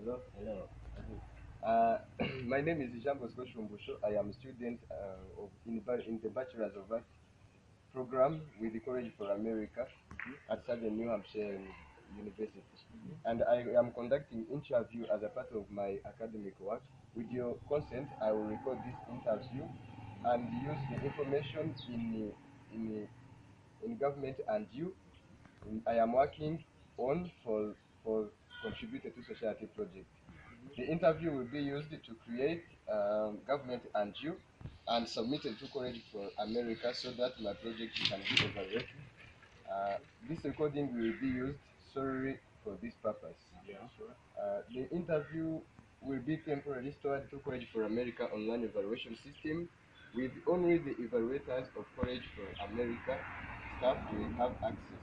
Hello. Hello. Uh, my name is Jean Bosco Shumbusho. I am a student in the Bachelor's of Arts program with the College for America at Southern New Hampshire University. And I am conducting interview as a part of my academic work. With your consent, I will record this interview and use the information in government and you. I am working on for contributor to society project. The interview will be used to create government and you and submitted to College for America so that my project can be evaluated. Uh, this recording will be used solely for this purpose. Yeah, sure. The interview will be temporarily stored to College for America online evaluation system with only the evaluators of College for America staff will have access.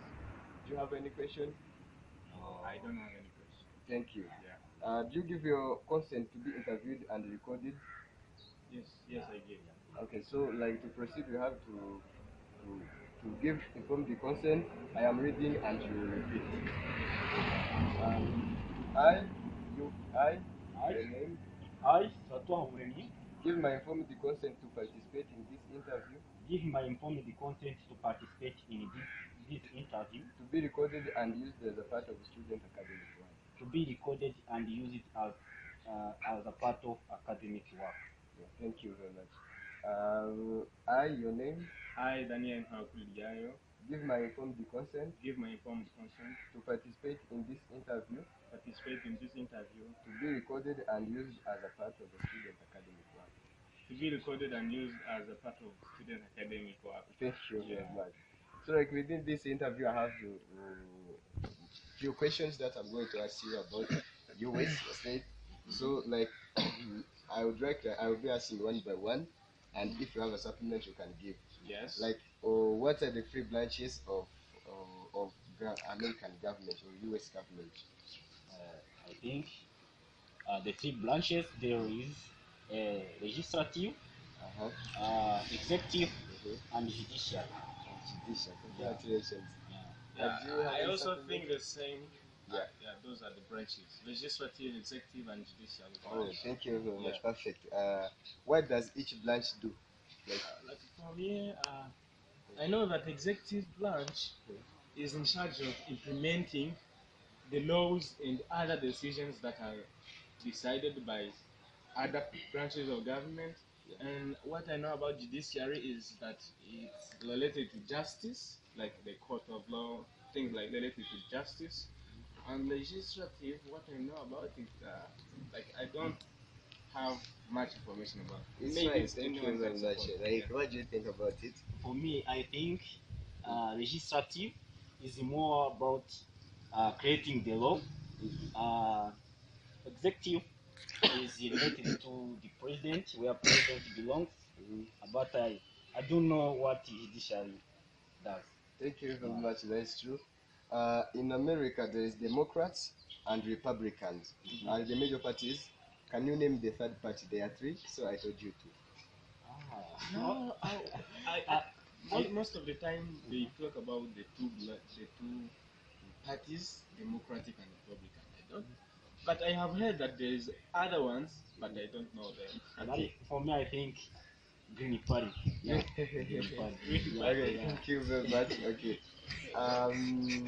Do you have any question? I don't have any question. Thank you. Yeah. Do you give your consent to be interviewed and recorded? Yes, I give. Okay, so like to proceed, you have to to give inform the consent. I am reading and you will repeat. I, I, your name, Satoa Mureni, give my informed the consent to participate in this interview give my informed consent to participate in this interview, to be recorded and used as a part of the student academic work. to be recorded and use it as a part of academic work. Yeah, thank you very much. Your name, I, Daniel Hakuliayo, give my informed the consent give my informed consent to participate in this interview to participate in this interview, to be recorded and used as a part of the student academic work. to be recorded and used as a part of student academic work. Thank you Yeah. very much. So, like within this interview, I have few questions that I'm going to ask you about US state. So, like, I will be asking one by one, and if you have a supplement, you can give. Yes. Like, what are the three branches of American government or US government? I think the three branches there is legislative, executive, and judicial. Judicial. Congratulations. Yeah, Do you have I any also supplement? think the same. Yeah. Yeah, those are the branches: legislative, executive, and judicial. Oh, thank you very much. Yeah. Perfect. What does each branch do? Like, Like for me, I know that executive branch is in charge of implementing the laws and other decisions that are decided by other branches of government. And what I know about judiciary is that it's related to justice, like the court of law, things like related to justice. And legislative, what I know about it, like I don't have much information about. it's Maybe fine. it's Thank you anyone very can much. support. Like, what do you think about it? For me, I think legislative is more about creating the law. Uh, executive is related to the president, where president belongs. But I don't know what judiciary does. Thank you very much. That's true. In America, there is Democrats and Republicans. Are the major parties? Can you name the third party? There are three, so I told you two. No, most of the time they talk about the two parties, Democratic and Republican. I don't, but I have heard that there is other ones, but I don't know them. Okay. For me, I think Green Party. Yeah, Green Party. Okay, thank you very much. Okay. Um,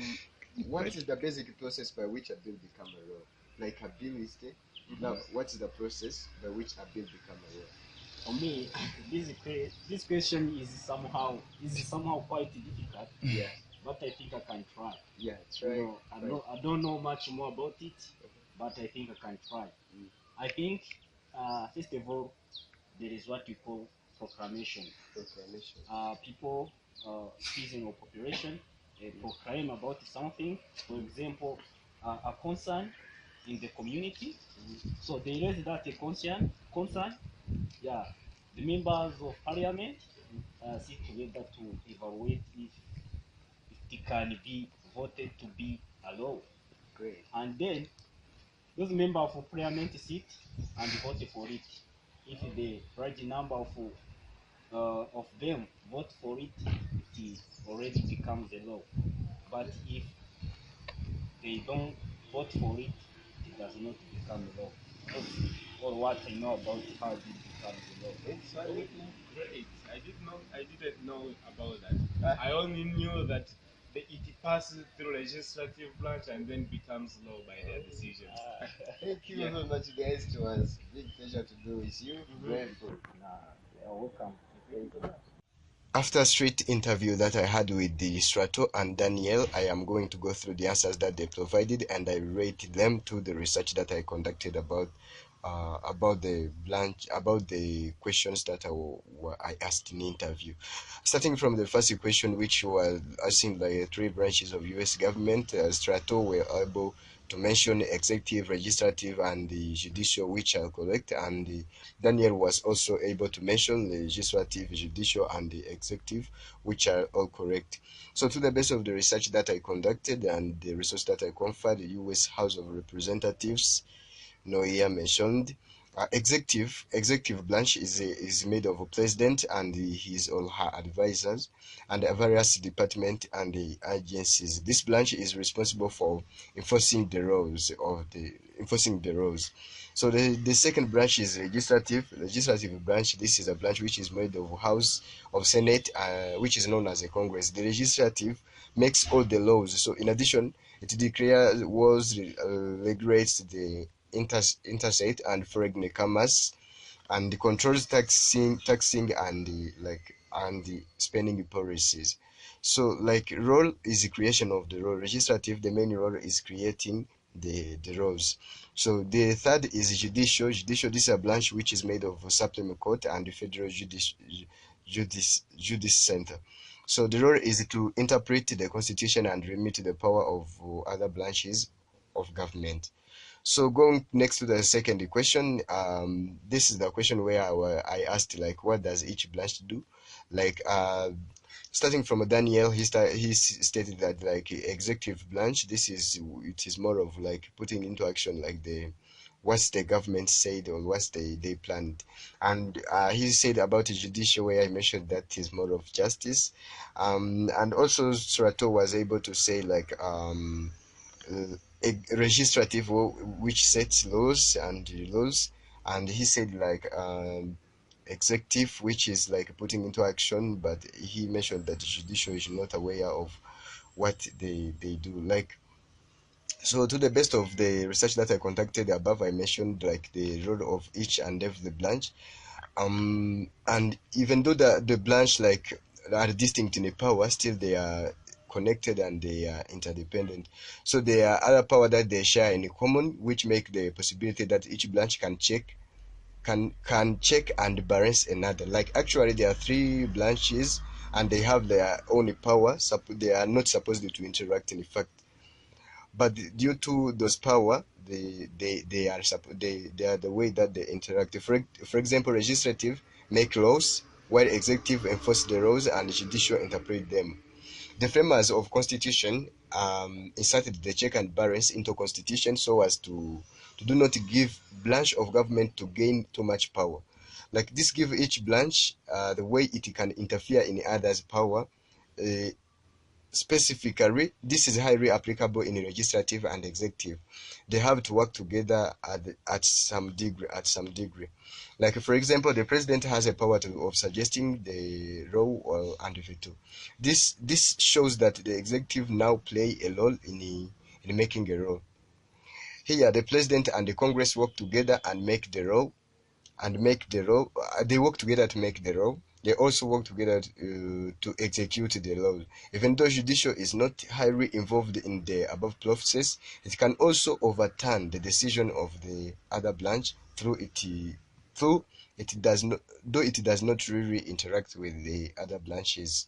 what is the basic process by which a bill become a law? Like a bill is there. Now, what is the process by which a bill become a law? For me, this question is somehow quite difficult. Yeah. But I think I can try. Yeah, try. I don't know much more about it, but I think I can try. I think first of all, there is what we call proclamation. Proclamation. People, citizen or population, proclaim about something. For example, a concern in the community. So they raise that a concern. Yeah, the members of parliament sit together to evaluate if it can be voted to be a law. Great. And then those members of parliament sit and vote for it. If the large number of them vote for it, it already becomes a law. But if they don't vote for it, it does not become law. Or what I know about how it becomes law. It's great. I didn't know about that. I only knew that it passes through legislative branch and then becomes law by their decisions. Thank you Yeah. very much, guys. It was a big pleasure to be with you. Grateful. You're welcome. Thank you. After a straight interview that I had with the Strato and Daniel, I am going to go through the answers that they provided and I rate them to the research that I conducted about the branch, about the questions that I asked in the interview. Starting from the first question, which was asking the three branches of U.S. government, Strato were able to mention executive, legislative, and the judicial, which are correct, and Daniel was also able to mention the legislative, judicial, and the executive, which are all correct. So, to the best of the research that I conducted and the resource that I conferred, the U.S. House of Representatives, Noia mentioned, executive branch is made of a president and his or her advisors and various departments and the agencies. This branch is responsible for enforcing the laws. So the second branch is legislative branch. This is a branch which is made of House of Senate, which is known as a Congress. The legislative makes all the laws. So in addition, it declares was regulates the interstate and foreign commerce and controls taxing and the spending policies. So like role is the creation of the role. Legislative, the main role is creating the roles. So the third is judicial. Judicial, this is a branch which is made of Supreme Court and the Federal Judice Center. So the role is to interpret the Constitution and remit the power of other branches of government. So going next to the second question, this is the question where I asked like, what does each branch do? Like, starting from Daniel, he stated that like executive branch, it is more of like putting into action like what's the government said or what's they planned, and he said about the judicial where I mentioned that is more of justice, and also Surato was able to say like a legislative which sets laws, and he said like executive which is like putting into action, but he mentioned that the judicial is not aware of what they do. Like, so to the best of the research that I conducted above, I mentioned like the role of each and every branch, and even though the branch like are distinct in a power, still they are connected and they are interdependent. So there are other power that they share in common, which make the possibility that each branch can check and balance another. Like actually there are three branches and they have their own power. They are not supposed to interact in fact, but due to those power, they are the way that they interact. For example, legislative make laws while executive enforce the laws and judicial interpret them. The framers of constitution inserted the check and balance into constitution so as to do not give branch of government to gain too much power. Like this give each branch the way it can interfere in others' power. Uh, Specifically, this is highly applicable in legislative and executive. They have to work together at some degree. Like for example, the president has a power of suggesting the law and veto. This shows that the executive now play a role in making a law. Here, the president and the Congress work together and make the law they work together to make the law. They also work together to execute the law. Even though judicial is not highly involved in the above process, it can also overturn the decision of the other branch through it does not though it does not really interact with the other branches.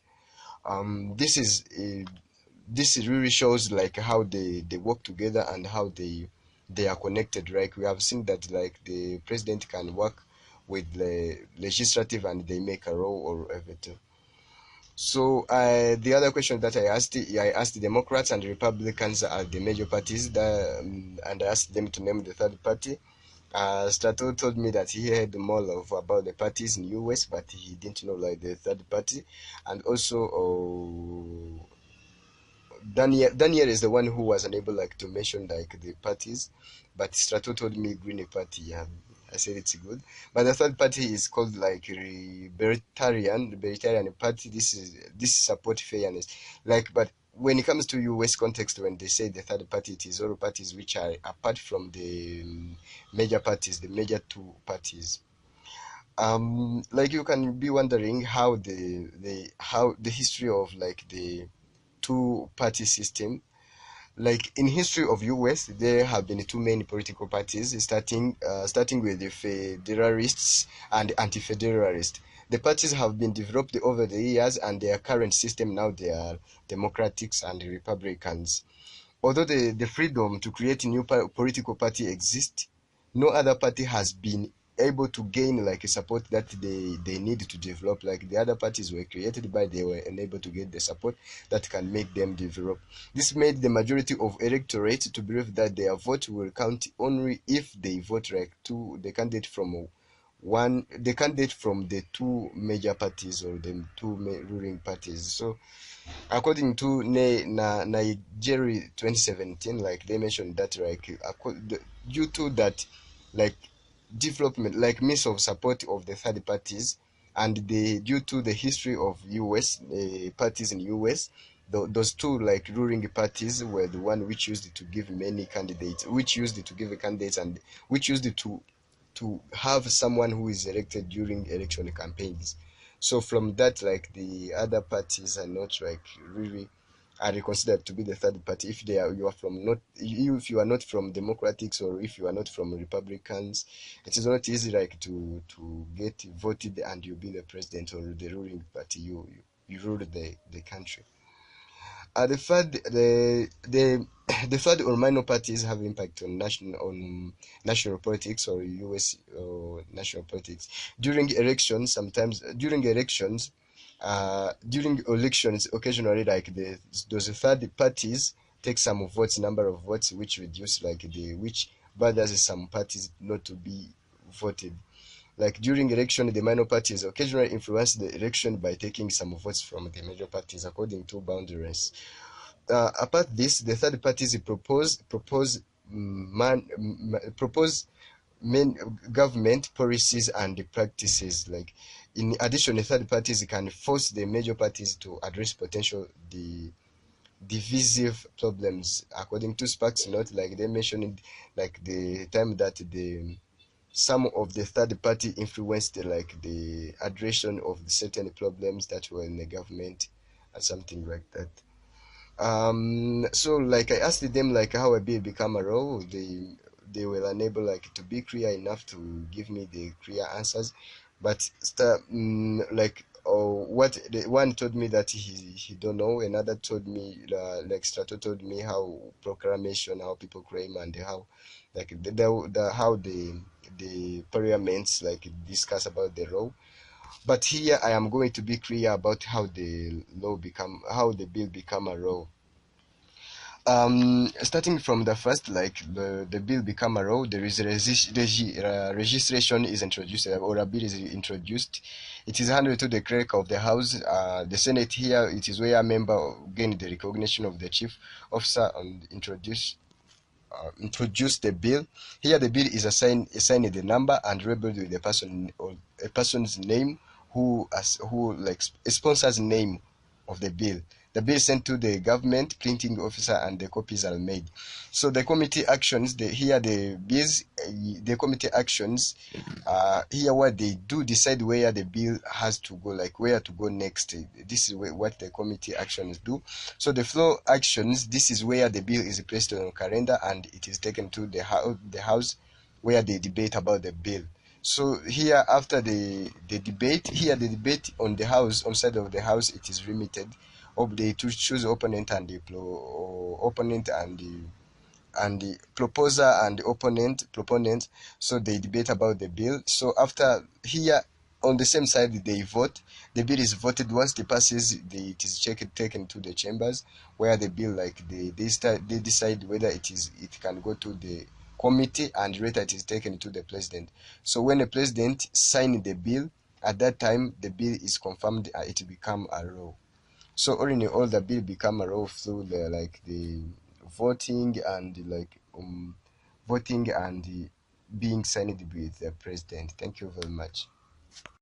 This is this really shows like how they work together and how they are connected. Like we have seen that like the president can work with the legislative and they make a law or everything. So the other question that I asked Democrats and Republicans are the major parties and I asked them to name the third party. Strato told me that he heard more of about the parties in US, but he didn't know like the third party. And also Daniel is the one who was unable like to mention like the parties, but Strato told me Green Party. Yeah, I said it's good. But the third party is called like Libertarian Party. This support fairness. Like, but when it comes to US context, when they say the third party, it is all parties which are apart from the major parties, the major two parties. Like you can be wondering how the history of like the two party system. Like in history of US, there have been two main political parties, starting with the Federalists and Anti-Federalists. The parties have been developed over the years, and their current system now they are Democrats and Republicans. Although the freedom to create a new political party exists, no other party has been able to gain like a support that they need to develop. Like the other parties were created by, they were unable to get the support that can make them develop. This made the majority of electorate to believe that their vote will count only if they vote like the candidate from the two major parties or the two ruling parties. So according to Nigeria 2017, like they mentioned that like due to that like development like means of support of the third parties, and due to the history of US parties in US, those two like ruling parties were the one which used to give many candidates, which used to give candidates, and which used to have someone who is elected during election campaigns. So from that, like the other parties are not like really are considered to be the third party if they are you are from not if you are not from Democrats, or if you are not from Republicans. It is not easy like to get voted and you be the president or the ruling party. You rule the country. The third or minor parties have impact on national politics or US or national politics during elections. Sometimes during elections, occasionally like those third parties take some votes, number of votes, which reduce like which bothers some parties not to be voted. Like during election, the minor parties occasionally influence the election by taking some votes from the major parties according to boundaries. Apart this, the third parties propose main government policies and practices. Like in addition, the third parties can force the major parties to address potential divisive problems. According to Sparks Note, like they mentioned, like the time that the some of the third party influenced like the addressing of the certain problems that were in the government and something like that. So like I asked them like how a bill become a law. They were unable like to be clear enough to give me the clear answers. But like what the one told me that he don't know. Another told me like Strato told me how proclamation, how people claim, and how like the how the parliaments like discuss about the law. But here I am going to be clear about how the bill become a law. Starting from the first, like the bill become a law, there is a registration is introduced, or a bill is introduced. It is handed to the clerk of the house. The Senate here, it is where a member gain the recognition of the chief officer and introduce the bill. Here the bill is assigned the number and labeled with the person or a person's name who like a sponsor's name of the bill. The bill is sent to the government printing officer and the copies are made. So the committee actions, the committee actions, here what they do decide where the bill has to go, like where to go next. This is what the committee actions do. So the floor actions, this is where the bill is placed on a calendar and it is taken to the house where they debate about the bill. So here after the debate, the debate on the house, on side of the house, it is limited. They to choose opponent and the proposer and the proponent. So they debate about the bill. So after here on the same side they vote. The bill is voted. Once it passes, it is taken to the chambers where the bill like they decide whether it can go to the committee, and later it is taken to the president. So when the president signs the bill, at that time the bill is confirmed and it become a law. So all in all, the bill become a law through the voting and voting and being signed with the president. Thank you very much.